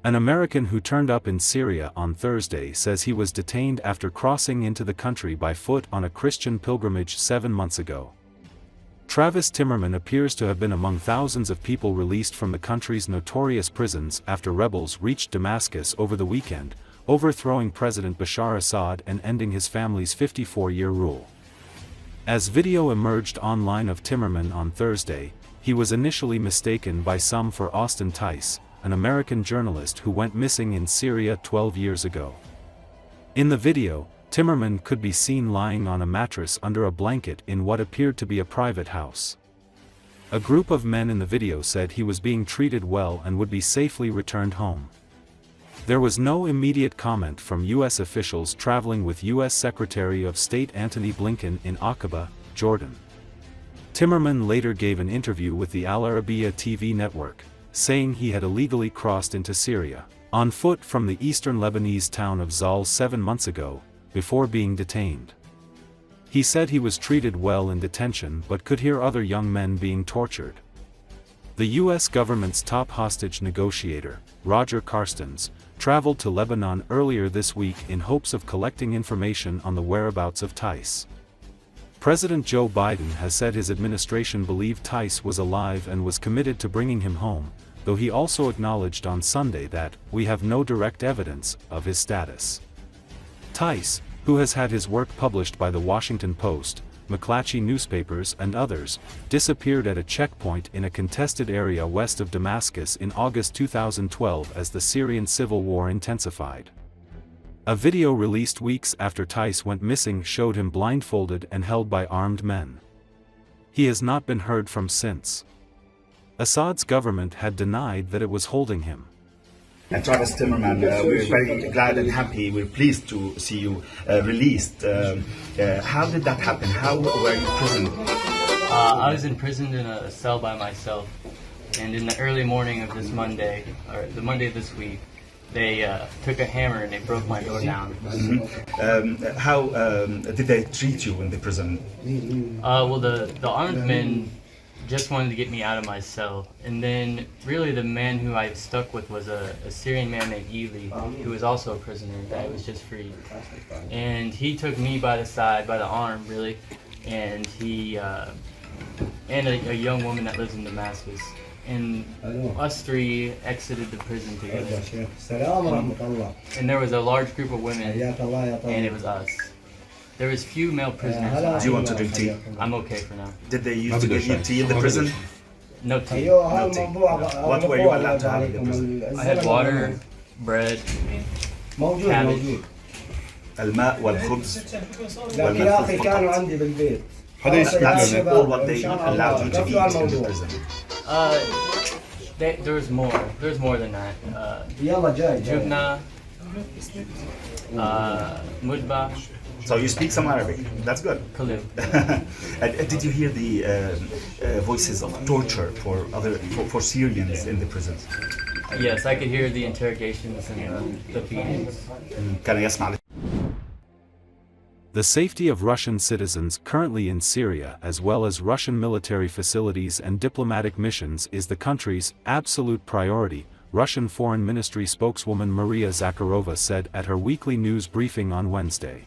An American who turned up in Syria on Thursday says he was detained after crossing into the country by foot on a Christian pilgrimage 7 months ago. Travis Timmerman appears to have been among thousands of people released from the country's notorious prisons after rebels reached Damascus over the weekend, overthrowing President Bashar Assad and ending his family's 54-year rule. As video emerged online of Timmerman on Thursday, he was initially mistaken by some for Austin Tice, an American journalist who went missing in Syria 12 years ago. In the video, Timmerman could be seen lying on a mattress under a blanket in what appeared to be a private house. A group of men in the video said he was being treated well and would be safely returned home. There was no immediate comment from U.S. officials traveling with U.S. Secretary of State Antony Blinken in Aqaba, Jordan. Timmerman later gave an interview with the Al Arabiya TV network, saying he had illegally crossed into Syria, on foot from the eastern Lebanese town of Zal 7 months ago, before being detained. He said he was treated well in detention but could hear other young men being tortured. The U.S. government's top hostage negotiator, Roger Carstens, traveled to Lebanon earlier this week in hopes of collecting information on the whereabouts of Tice. President Joe Biden has said his administration believed Tice was alive and was committed to bringing him home, though he also acknowledged on Sunday that, "We have no direct evidence" of his status. Tice, who has had his work published by the Washington Post, McClatchy newspapers and others, disappeared at a checkpoint in a contested area west of Damascus in August 2012 as the Syrian civil war intensified. A video released weeks after Tice went missing showed him blindfolded and held by armed men. He has not been heard from since. Assad's government had denied that it was holding him. Travis Timmerman, we're very glad and happy. We're pleased to see you released. How did that happen? How were you imprisoned? I was imprisoned in a cell by myself, and in the early morning of this Monday, or the Monday of this week, they took a hammer and they broke my door down. Mm-hmm. How did they treat you in the prison? Well, the armed men just wanted to get me out of my cell, and then really the man who I stuck with was a Syrian man named Eli, who was also a prisoner that was just freed. And he took me by the side, by the arm really, and he and a young woman that lives in Damascus, and us three exited the prison together. And there was a large group of women, and it was us. There was few male prisoners. Do you want to drink tea? I'm okay for now. Did they used to give you tea in the prison? No tea. No tea. What were you allowed to have in the prison? I had water, bread, cabbage. الماء والخبز والملح فقط. That's all what they allowed you to eat in the prison. There was more. There's more than that. Jubna, mudba. So you speak some Arabic. That's good. Khalil. Did you hear the voices of torture for Syrians in the prisons? Yes, I could hear the interrogations and the beatings. كان يسمع. The safety of Russian citizens currently in Syria as well as Russian military facilities and diplomatic missions is the country's absolute priority, Russian Foreign Ministry spokeswoman Maria Zakharova said at her weekly news briefing on Wednesday.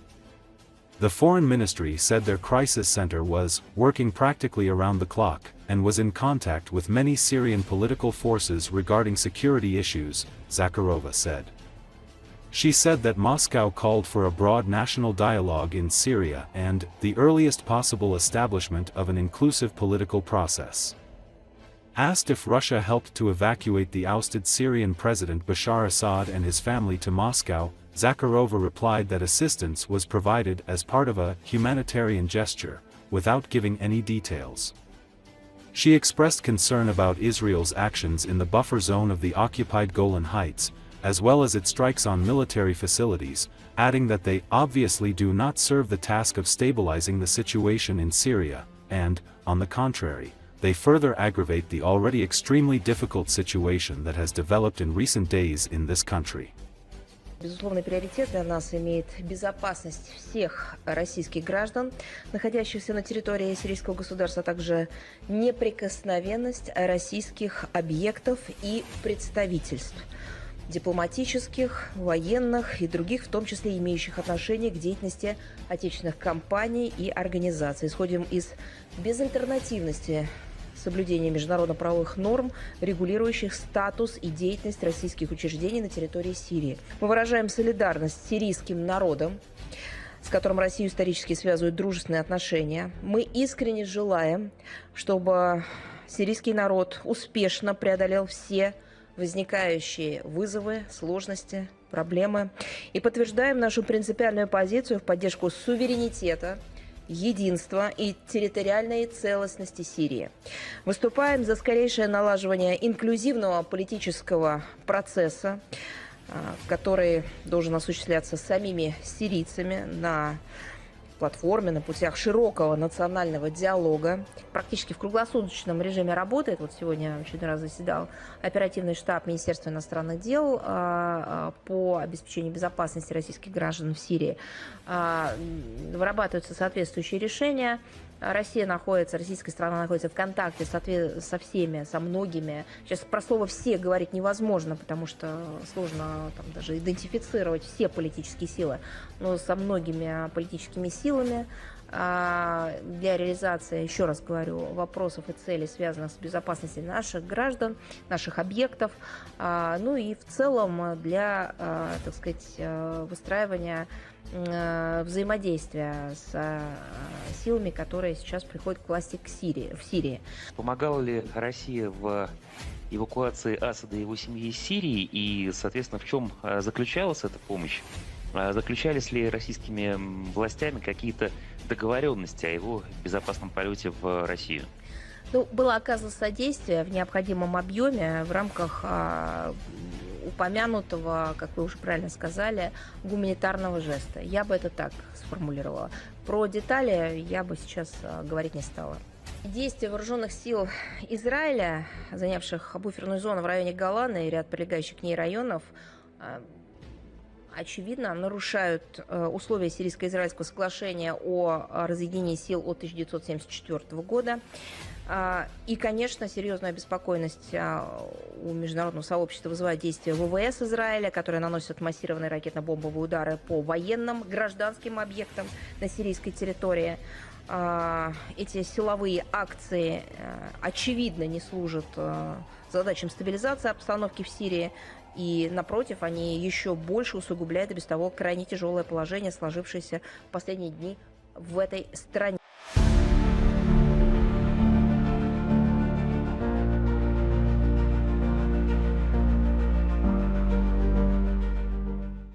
The Foreign Ministry said their crisis center was working practically around the clock and was in contact with many Syrian political forces regarding security issues, Zakharova said. She said that Moscow called for a broad national dialogue in Syria and the earliest possible establishment of an inclusive political process. Asked if Russia helped to evacuate the ousted Syrian President Bashar Assad and his family to Moscow, Zakharova replied that assistance was provided as part of a humanitarian gesture, without giving any details. She expressed concern about Israel's actions in the buffer zone of the occupied Golan Heights, as well as its strikes on military facilities, adding that they obviously do not serve the task of stabilizing the situation in Syria, and, on the contrary, they further aggravate the already extremely difficult situation that has developed in recent days in this country. Безусловный приоритет для нас имеет безопасность всех российских граждан, находящихся на территории сирийского государства, а также неприкосновенность российских объектов и представительств. дипломатических, военных и других, в том числе имеющих отношение к деятельности отечественных компаний и организаций. Исходим из безальтернативности соблюдения международно-правовых норм, регулирующих статус и деятельность российских учреждений на территории Сирии. Мы выражаем солидарность с сирийским народом, с которым Россию исторически связывают дружественные отношения. Мы искренне желаем, чтобы сирийский народ успешно преодолел все возникающие вызовы, сложности, проблемы и подтверждаем нашу принципиальную позицию в поддержку суверенитета, единства и территориальной целостности Сирии. Выступаем за скорейшее налаживание инклюзивного политического процесса, который должен осуществляться самими сирийцами на платформе, на путях широкого национального диалога. Практически в круглосуточном режиме работает. Вот сегодня в очередной раз заседал оперативный штаб Министерства иностранных дел по обеспечению безопасности российских граждан в Сирии. Вырабатываются соответствующие решения. Российская страна находится в контакте со всеми, со многими. Сейчас про слово «все» говорить невозможно, потому что сложно там даже идентифицировать все политические силы, но со многими политическими силами для реализации, еще раз говорю, вопросов и целей, связанных с безопасностью наших граждан, наших объектов, ну и в целом для, так сказать, выстраивания взаимодействия с силами, которые сейчас приходят к власти в Сирии. Помогала ли Россия в эвакуации Асада и его семьи из Сирии и, соответственно, в чем заключалась эта помощь? Заключались ли российскими властями какие-то договоренности о его безопасном полете в Россию? Ну, было оказано содействие в необходимом объеме в рамках упомянутого, как вы уже правильно сказали, гуманитарного жеста. Я бы это так сформулировала. Про детали я бы сейчас говорить не стала. Действия вооруженных сил Израиля, занявших буферную зону в районе Голана и ряд прилегающих к ней районов, очевидно, нарушают условия Сирийско-израильского соглашения о разъединении сил от 1974 года. И, конечно, серьезную обеспокоенность у международного сообщества вызывают действия ВВС Израиля, которые наносят массированные ракетно-бомбовые удары по военным, гражданским объектам на сирийской территории. Эти силовые акции, очевидно, не служат задачам стабилизации обстановки в Сирии. И, напротив, они еще больше усугубляют и без того крайне тяжелое положение, сложившееся в последние дни в этой стране.